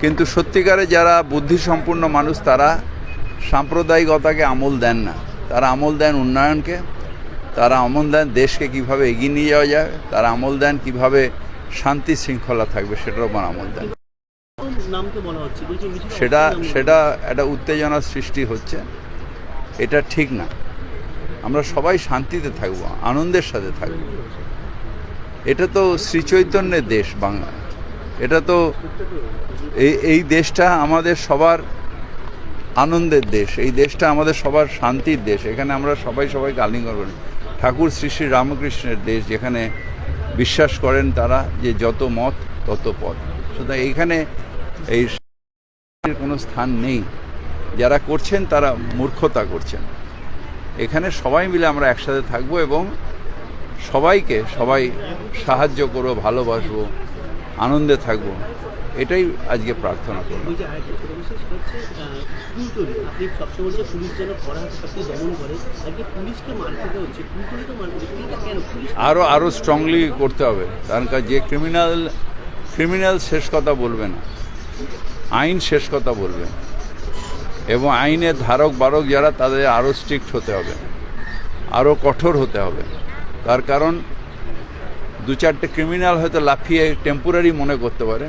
কিন্তু সত্যিকারে যারা বুদ্ধিসম্পন্ন মানুষ তারা সাম্প্রদায়িকতাকে আমল দেন না, তারা আমল দেন উন্নয়নকে, তারা আমল দেন দেশকে কিভাবে এগিয়ে নিয়ে যাওয়া যায়, তারা আমল দেন কিভাবে শান্তি শৃঙ্খলা থাকবে সেটার উপর আমল দেন। সেটা একটা উত্তেজনা সৃষ্টি হচ্ছে, এটা ঠিক না। আমরা সবাই শান্তিতে থাকবো, আনন্দের সাথে থাকবো। এটা তো শ্রীচৈতন্যের দেশ বাংলা, এটা তো এই দেশটা আমাদের সবার আনন্দের দেশ, এই দেশটা আমাদের সবার শান্তির দেশ। এখানে আমরা সবাইকে আলিঙ্গন করি। ঠাকুর শ্রী শ্রী রামকৃষ্ণের দেশ, যেখানে বিশ্বাস করেন তারা যে যত মত তত পথ। সুতরাং এইখানে এই কোনো স্থান নেই। যারা করছেন তারা মূর্খতা করছেন। এখানে সবাই মিলে আমরা একসাথে থাকবো এবং সবাই সাহায্য করবো, ভালোবাসবো, আনন্দে থাকবো, এটাই আজকে প্রার্থনা করব। আরো স্ট্রংলি করতে হবে, কারণ যে ক্রিমিনাল শেষ কথা বলবে না, আইন শেষ কথা বলবে, এবং আইনের ধারক বারক যারা তাদের আরও স্ট্রিক্ট হতে হবে, আরও কঠোর হতে হবে। তার কারণ 2-4টে ক্রিমিনাল হয়তো লাফিয়ে টেম্পোরারি মনে করতে পারে,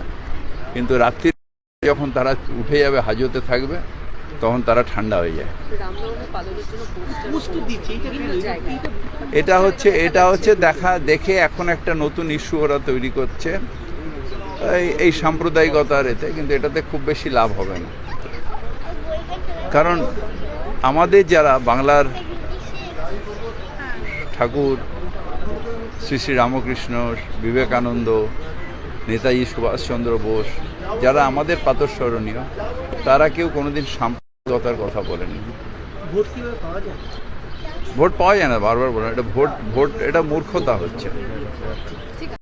কিন্তু রাত্রি যখন তারা উঠে যাবে, হাজতে থাকবে, তখন তারা ঠান্ডা হয়ে যায়। এটা হচ্ছে দেখে এখন একটা নতুন ইস্যু ওরা তৈরি করছে এই সাম্প্রদায়িকতার এতে, কিন্তু এটাতে খুব বেশি লাভ হবে না। কারণ আমাদের যারা বাংলার ঠাকুর শ্রী শ্রী রামকৃষ্ণ, বিবেকানন্দ, নেতাজি সুভাষচন্দ্র বোস, যারা আমাদের প্রাতঃস্মরণীয়, তারা কেউ কোনোদিন সাম্প্রদায়িকতার কথা বলেনি। ভোট পাওয়া যায় না, বারবার বলেন, এটা ভোট এটা মূর্খতা হচ্ছে।